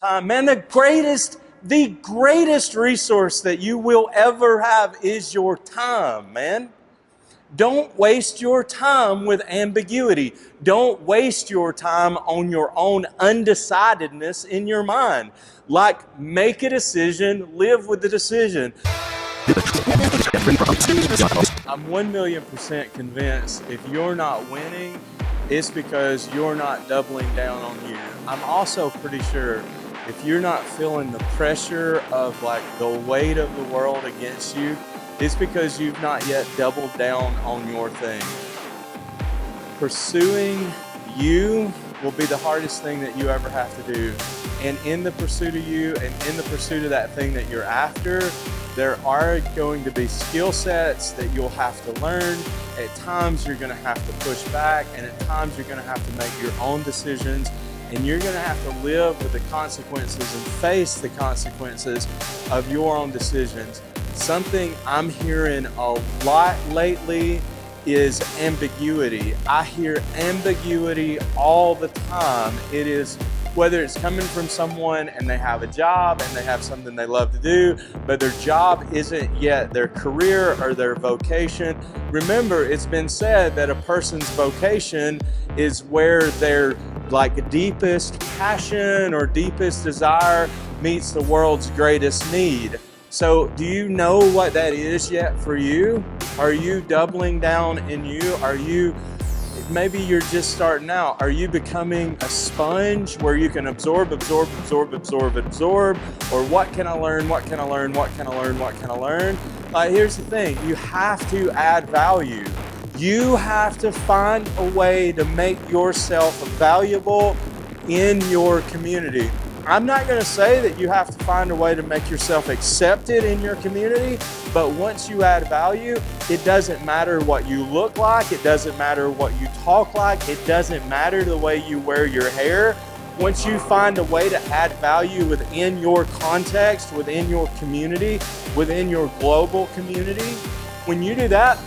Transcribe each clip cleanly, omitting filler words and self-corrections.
time. Man, the greatest resource that you will ever have is your time, man. Don't waste your time with ambiguity. Don't waste your time on your own undecidedness in your mind. Like, make a decision, live with the decision. I'm 1,000,000% convinced if you're not winning, it's because you're not doubling down on you. I'm also pretty sure if you're not feeling the pressure of like the weight of the world against you, it's because you've not yet doubled down on your thing. Pursuing you will be the hardest thing that you ever have to do. And in the pursuit of you and in the pursuit of that thing that you're after, there are going to be skill sets that you'll have to learn. At times you're going to have to push back, and at times you're going to have to make your own decisions, and you're going to have to live with the consequences and face the consequences of your own decisions. Something I'm hearing a lot lately is ambiguity. I hear ambiguity all the time. It is whether it's coming from someone and they have a job and they have something they love to do, but their job isn't yet their career or their vocation. Remember, it's been said that a person's vocation is where their deepest passion or deepest desire meets the world's greatest need. So do you know what that is yet for you? Are you doubling down in you? Maybe you're just starting out. Are you becoming a sponge where you can absorb? Or what can I learn? Here's the thing, you have to add value. You have to find a way to make yourself valuable in your community. I'm not going to say that you have to find a way to make yourself accepted in your community, but once you add value, it doesn't matter what you look like, it doesn't matter what you talk like, it doesn't matter the way you wear your hair. Once you find a way to add value within your context, within your community, within your global community, when you do that,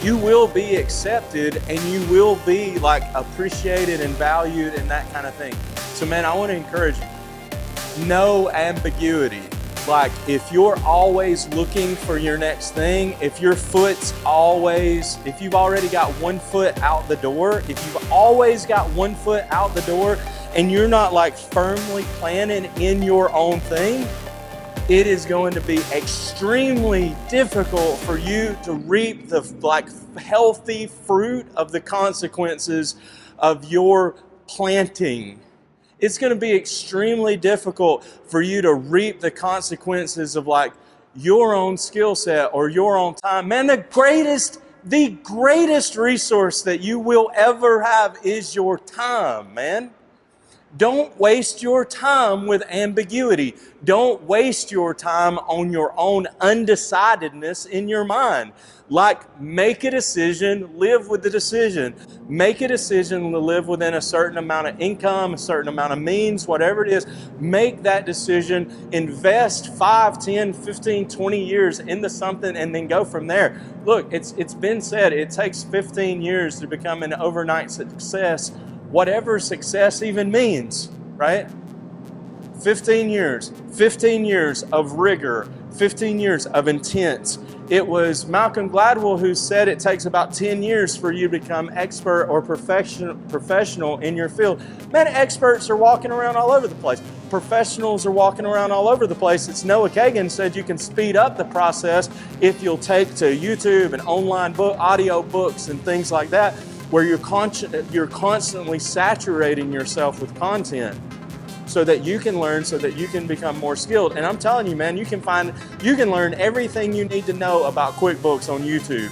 you will be accepted and you will be appreciated and valued and that kind of thing. So man, I want to encourage you, no ambiguity. If you're always looking for your next thing, if you've already got 1 foot out the door, if you've always got 1 foot out the door and you're not firmly planning in your own thing, it is going to be extremely difficult for you to reap the healthy fruit of the consequences of your planting. It's going to be extremely difficult for you to reap the consequences of your own skill set or your own time. Man, the greatest resource that you will ever have is your time, man. Don't waste your time with ambiguity. Don't waste your time on your own undecidedness in your mind. Make a decision, live with the decision. Make a decision to live within a certain amount of income, a certain amount of means, whatever it is. Make that decision. Invest 5, 10, 15, 20 years into something and then go from there. Look, it's been said, it takes 15 years to become an overnight success, whatever success even means, right? 15 years of rigor, 15 years of intense. It was Malcolm Gladwell who said it takes about 10 years for you to become expert or professional in your field. Man, experts are walking around all over the place. Professionals are walking around all over the place. It's Noah Kagan said you can speed up the process if you'll take to YouTube and online audio books and things like that, where you're constantly saturating yourself with content so that you can learn, so that you can become more skilled. And I'm telling you, man, you can learn everything you need to know about QuickBooks on YouTube.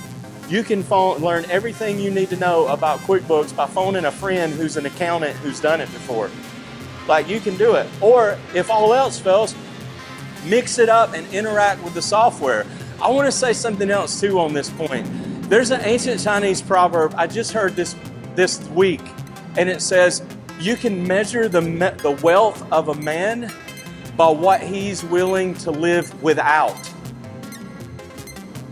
You can learn everything you need to know about QuickBooks by phoning a friend who's an accountant who's done it before. You can do it. Or if all else fails, mix it up and interact with the software. I want to say something else too on this point. There's an ancient Chinese proverb, I just heard this week, and it says, you can measure the wealth of a man by what he's willing to live without.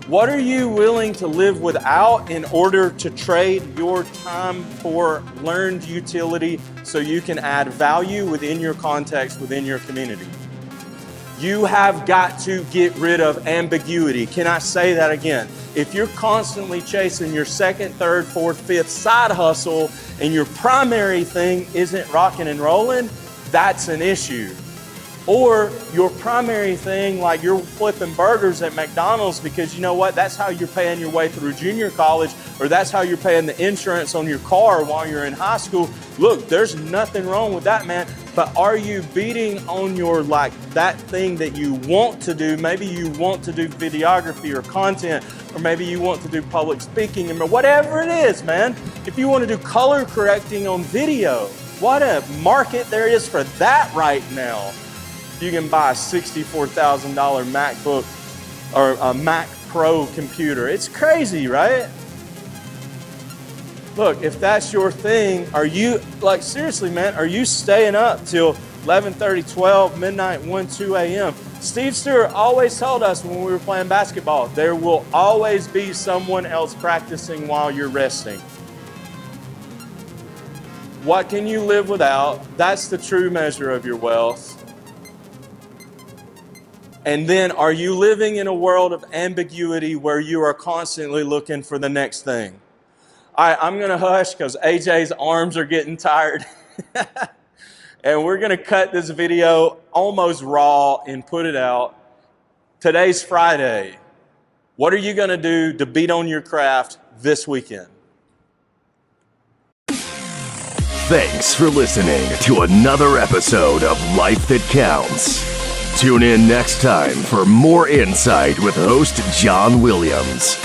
What are you willing to live without in order to trade your time for learned utility so you can add value within your context, within your community? You have got to get rid of ambiguity. Can I say that again? If you're constantly chasing your second, third, fourth, fifth side hustle and your primary thing isn't rocking and rolling, that's an issue. Or your primary thing, like you're flipping burgers at McDonald's because you know what, that's how you're paying your way through junior college, or that's how you're paying the insurance on your car while you're in high school. Look, there's nothing wrong with that, man. But are you beating on your, like, that thing that you want to do? Maybe you want to do videography or content, or maybe you want to do public speaking, or whatever it is, man. If you want to do color correcting on video, what a market there is for that right now. You can buy a $64,000 MacBook or a Mac Pro computer. It's crazy, right? Look, if that's your thing, are you, like, seriously, man, are you staying up till 11:30, 12, midnight, 1, 2 a.m.? Steve Stewart always told us when we were playing basketball, there will always be someone else practicing while you're resting. What can you live without? That's the true measure of your wealth. And then, are you living in a world of ambiguity where you are constantly looking for the next thing? All right, I'm going to hush because AJ's arms are getting tired. And we're going to cut this video almost raw and put it out. Today's Friday. What are you going to do to beat on your craft this weekend? Thanks for listening to another episode of Life That Counts. Tune in next time for more insight with host John Williams.